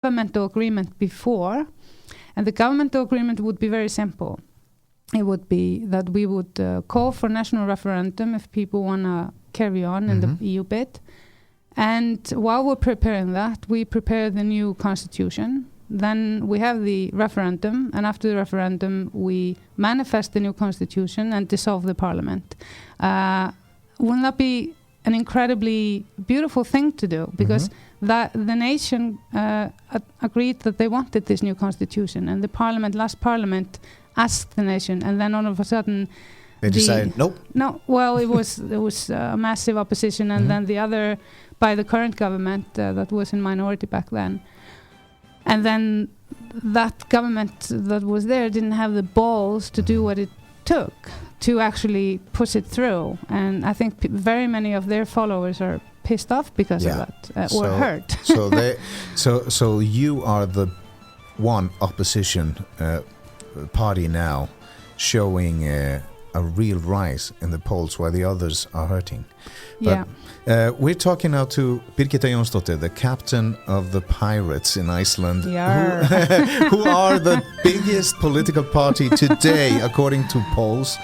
governmental agreement before, and the governmental agreement would be very simple. It would be that we would call for national referendum if people want to carry on in the EU bid. And while we're preparing that, we prepare the new constitution. Then we have the referendum, and after the referendum, we manifest the new constitution and dissolve the parliament. Wouldn't that be an incredibly beautiful thing to do? Because that the nation agreed that they wanted this new constitution, and the last parliament asked the nation, and then all of a sudden they decided nope. No, well, it was a massive opposition, and then the other by the current government that was in minority back then, and then that government that was there didn't have the balls to do what it took to actually push it through, and I think very many of their followers are pissed off because of that or hurt. So you are the one opposition party now showing a real rise in the polls while the others are hurting. But, we're talking now to Briggita Jónsdóttir, the captain of the Pirates in Iceland, who are the biggest political party today according to polls.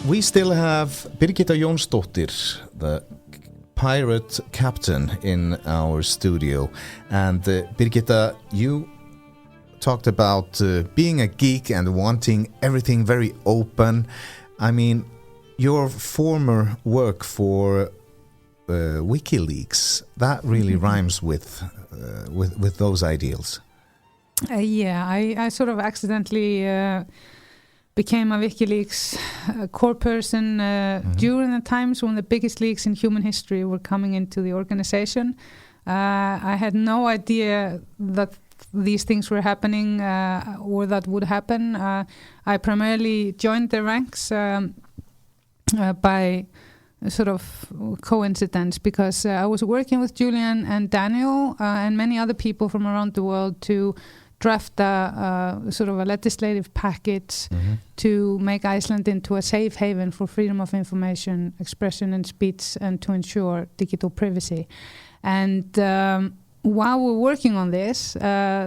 We still have Briggita Jónsdóttir, the pirate captain, in our studio. And Briggita, you talked about being a geek and wanting everything very open. I mean, your former work for WikiLeaks, that really rhymes with those ideals. I sort of accidentally became a WikiLeaks core person during the times when the biggest leaks in human history were coming into the organization. I had no idea that these things were happening or that would happen. I primarily joined the ranks by sort of coincidence because I was working with Julian and Daniel and many other people from around the world to draft a sort of a legislative package to make Iceland into a safe haven for freedom of information, expression and speech, and to ensure digital privacy. And while we're working on this,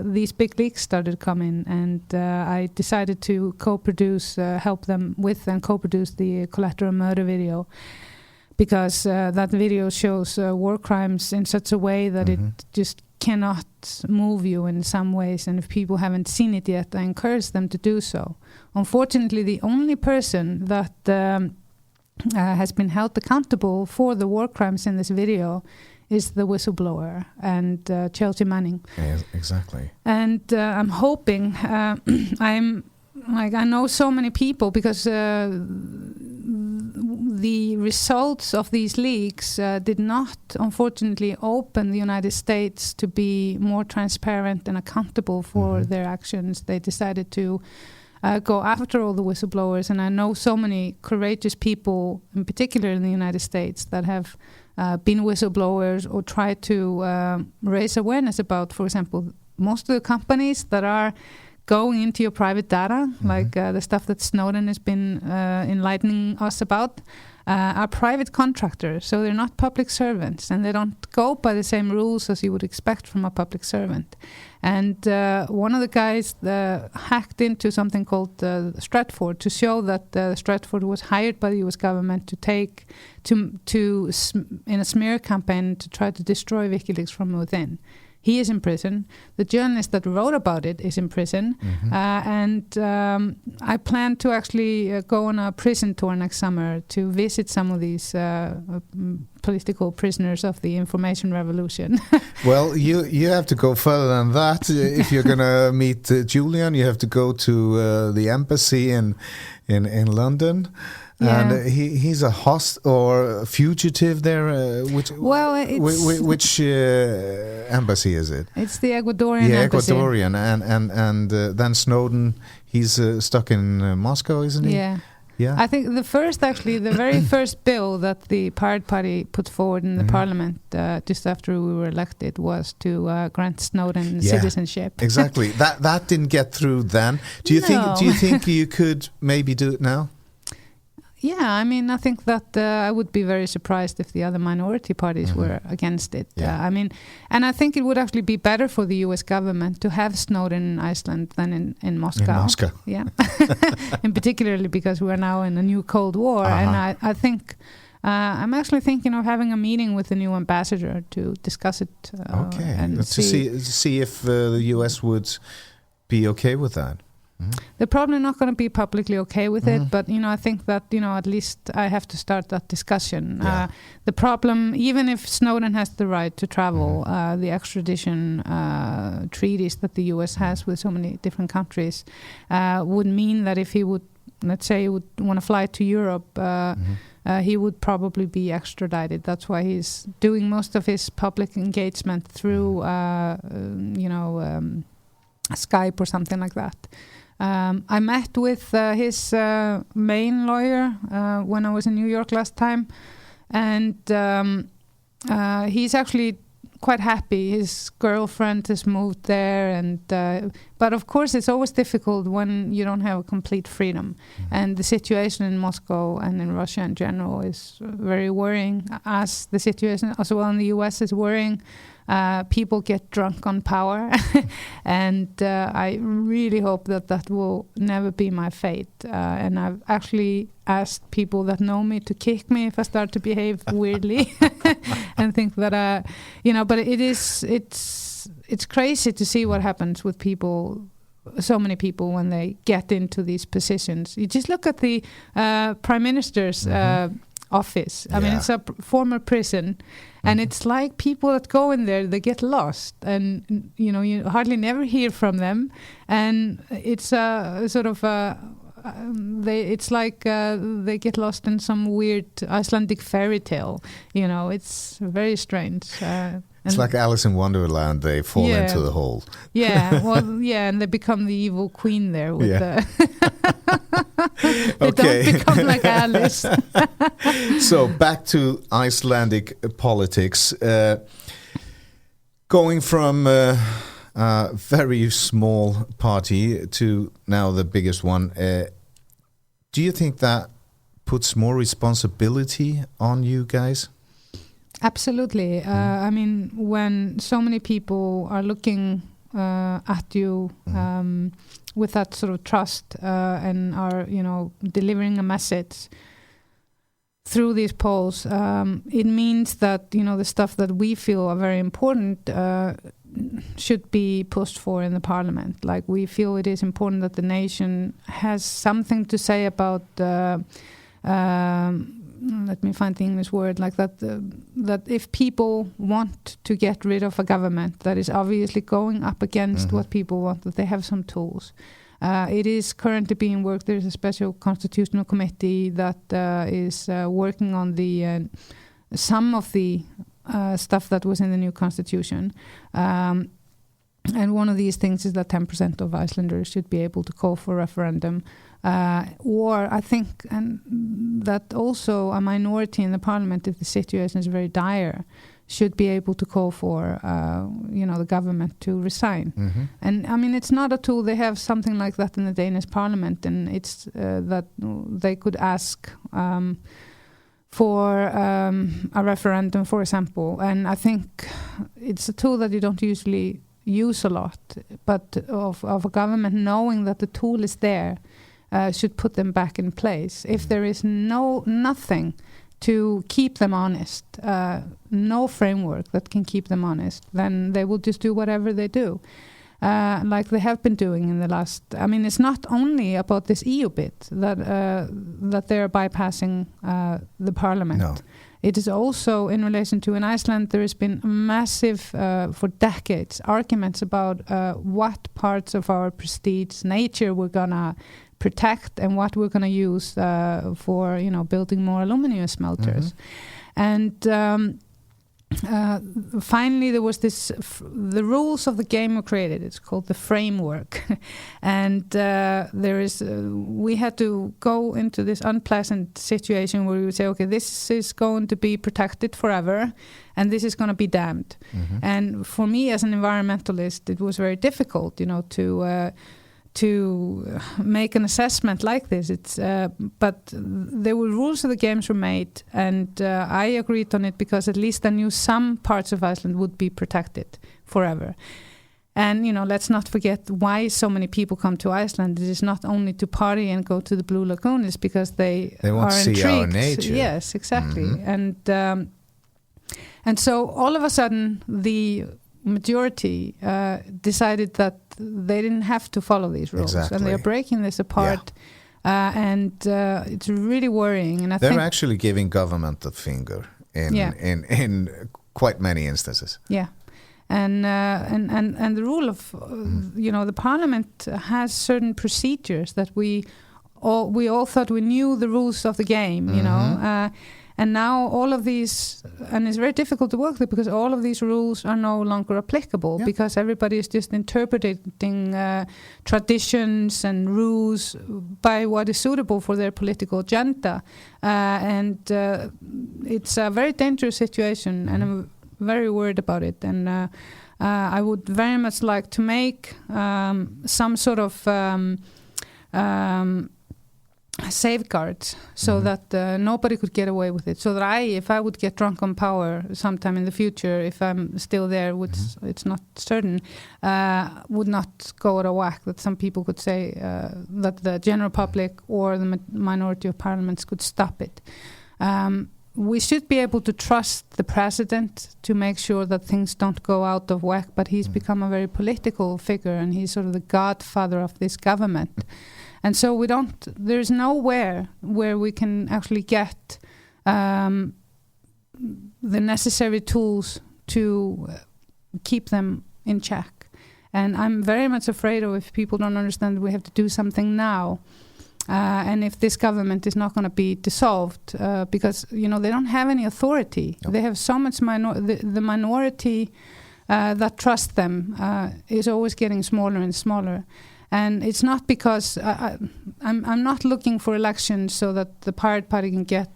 these big leaks started coming, and I decided to co-produce, help them with and co-produce the collateral murder video, because that video shows war crimes in such a way that it just cannot move you in some ways, and if people haven't seen it yet, I encourage them to do so. Unfortunately, the only person that has been held accountable for the war crimes in this video is the whistleblower and Chelsea Manning. Yes, exactly. And I'm hoping, I know so many people because the results of these leaks did not, unfortunately, open the United States to be more transparent and accountable for their actions. They decided to go after all the whistleblowers, and I know so many courageous people, in particular in the United States, that have been whistleblowers or tried to raise awareness about, for example, most of the companies that are going into your private data, like the stuff that Snowden has been enlightening us about, are private contractors, so they're not public servants, and they don't go by the same rules as you would expect from a public servant. And one of the guys hacked into something called Stratford to show that Stratford was hired by the US government to in a smear campaign to try to destroy WikiLeaks from within. He is in prison. The journalist that wrote about it is in prison. And I plan to actually go on a prison tour next summer to visit some of these political prisoners of the information revolution. Well, you have to go further than that. If you're going to meet Julian, you have to go to the embassy in London. Yeah. And he's a host or a fugitive there. Which embassy is it? It's the Ecuadorian embassy. Ecuadorian, and then Snowden. He's stuck in Moscow, isn't he? Yeah. Yeah. I think the very first bill that the Pirate Party put forward in the parliament just after we were elected was to grant Snowden citizenship. Exactly. That didn't get through then. Do you think you could maybe do it now? Yeah, I mean, I think that I would be very surprised if the other minority parties were against it. Yeah. I mean, and I think it would actually be better for the U.S. government to have Snowden in Iceland than in Moscow. In Moscow. Yeah, and particularly because we are now in a new Cold War. And I think I'm actually thinking of having a meeting with the new ambassador to discuss it. And to see if the U.S. would be okay with that. They're probably not going to be publicly okay with it, but I think that at least I have to start that discussion. Yeah. The problem, even if Snowden has the right to travel, the extradition treaties that the U.S. has with so many different countries would mean that if he would, let's say, would want to fly to Europe, he would probably be extradited. That's why he's doing most of his public engagement through, Skype or something like that. I met with his main lawyer when I was in New York last time, and he's actually quite happy. His girlfriend has moved there, and but of course it's always difficult when you don't have a complete freedom. And the situation in Moscow and in Russia in general is very worrying, as the situation as well in the US is worrying. People get drunk on power, and I really hope that will never be my fate. And I've actually asked people that know me to kick me if I start to behave weirdly, and think that but it's crazy to see what happens with people. So many people when they get into these positions. You just look at the Prime Minister's office. I mean, it's a former prison. And it's like people that go in there, they get lost, and you hardly never hear from them, and it's a sort of it's like they get lost in some weird Icelandic fairy tale. It's very strange. It's like Alice in Wonderland. They fall into the hole. Yeah, and they become the evil queen there with the. They don't become like Alice. So back to Icelandic politics. Going from a very small party to now the biggest one, do you think that puts more responsibility on you guys? Absolutely. I mean, when so many people are looking at you with that sort of trust and are, delivering a message through these polls, it means that, the stuff that we feel are very important should be pushed for in the parliament. Like, we feel it is important that the nation has something to say about let me find the English word, like that, that if people want to get rid of a government that is obviously going up against what people want, that they have some tools. It is currently being worked. There's a special constitutional committee that is working on the some of the stuff that was in the new constitution. And one of these things is that 10% of Icelanders should be able to call for a referendum. Or I think that also a minority in the parliament, if the situation is very dire, should be able to call for the government to resign. And I mean, it's not a tool. They have something like that in the Danish parliament, and it's that they could ask for a referendum, for example. And I think it's a tool that you don't usually use a lot, but of a government knowing that the tool is there should put them back in place. If there is nothing to keep them honest, no framework that can keep them honest, then they will just do whatever they do, like they have been doing in the last. I mean, it's not only about this EU bit that they're bypassing the parliament. No. It is also in relation to, in Iceland, there has been massive, for decades, arguments about what parts of our prestige nature we're gonna protect and what we're gonna use for, building more aluminum smelters. And finally there was the rules of the game were created. It's called the framework. And we had to go into this unpleasant situation where we would say, okay, this is going to be protected forever and this is going to be damned. Mm-hmm. And for me as an environmentalist, it was very difficult, to make an assessment like this. But there were rules of the games were made, and I agreed on it because at least I knew some parts of Iceland would be protected forever. And let's not forget why so many people come to Iceland. It is not only to party and go to the Blue Lagoon; it's because they want are to see intrigued. our nature. Yes, exactly. Mm-hmm. And so all of a sudden the majority decided that they didn't have to follow these rules, exactly. and they are breaking this apart. Yeah. And it's really worrying. And they're actually giving government the finger in quite many instances. Yeah, and the rule of the parliament has certain procedures that we all thought we knew the rules of the game. Mm-hmm. And now all of these, and it's very difficult to work with because all of these rules are no longer applicable because everybody is just interpreting traditions and rules by what is suitable for their political agenda. And it's a very dangerous situation, and I'm very worried about it. And I would very much like to make some sort of safeguards so that nobody could get away with it, so that if I would get drunk on power sometime in the future, if I'm still there, which it's not certain, would not go at a whack, that some people could say that the general public or the minority of parliaments could stop it. We should be able to trust the president to make sure that things don't go out of whack, but he's become a very political figure, and he's sort of the godfather of this government. And so there's nowhere where we can actually get the necessary tools to keep them in check. And I'm very much afraid of, if people don't understand, we have to do something now. And if this government is not going to be dissolved, because, they don't have any authority. Nope. They have so much the minority that trust them is always getting smaller and smaller. And it's not because I'm not looking for elections so that the Pirate Party can get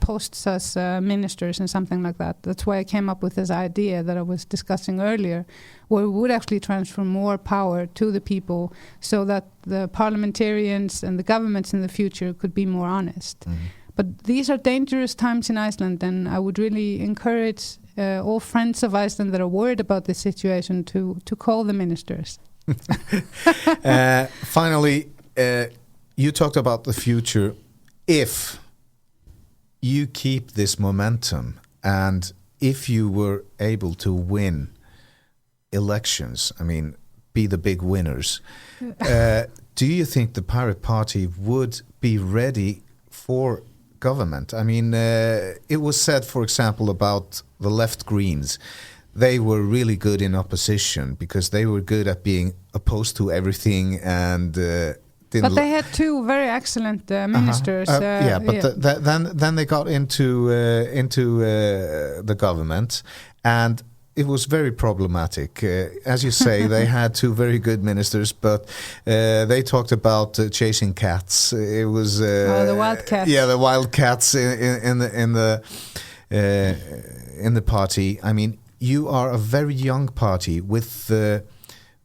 posts as ministers and something like that. That's why I came up with this idea that I was discussing earlier, where we would actually transfer more power to the people so that the parliamentarians and the governments in the future could be more honest. Mm-hmm. But these are dangerous times in Iceland, and I would really encourage all friends of Iceland that are worried about this situation to call the ministers. Finally, you talked about the future. If you keep this momentum, and if you were able to win elections, be the big winners, do you think the Pirate Party would be ready for government? It was said, for example, about the left Greens. They were really good in opposition because they were good at being opposed to everything, and but they had two very excellent ministers. Then they got into the government, and it was very problematic. As you say, they had two very good ministers, but they talked about chasing cats. It was the wildcats. Yeah, the wildcats in the party. You are a very young party with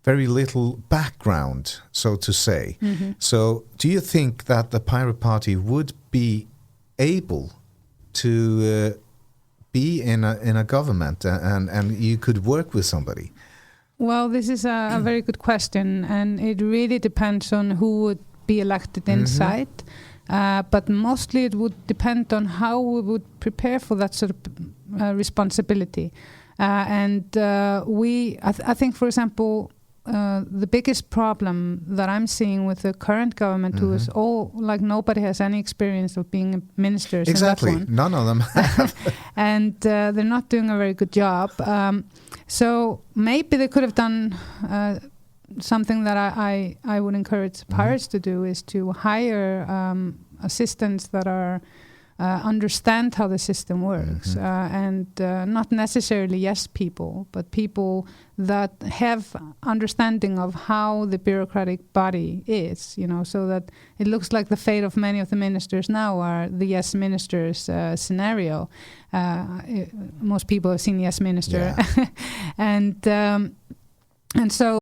very little background, so to say. Mm-hmm. So do you think that the Pirate Party would be able to be in a government and you could work with somebody? Well, this is a very good question, and it really depends on who would be elected inside. But mostly it would depend on how we would prepare for that sort of responsibility. I think, for example, the biggest problem that I'm seeing with the current government, who is nobody has any experience of being ministers. Exactly, in that one. None of them have. And they're not doing a very good job. So maybe they could have done something that I would encourage pirates to do, is to hire assistants that are understand how the system works, and not necessarily yes people, but people that have understanding of how the bureaucratic body is, so that it looks like the fate of many of the ministers now are the yes ministers scenario. Most people have seen Yes Minister. Yeah. And so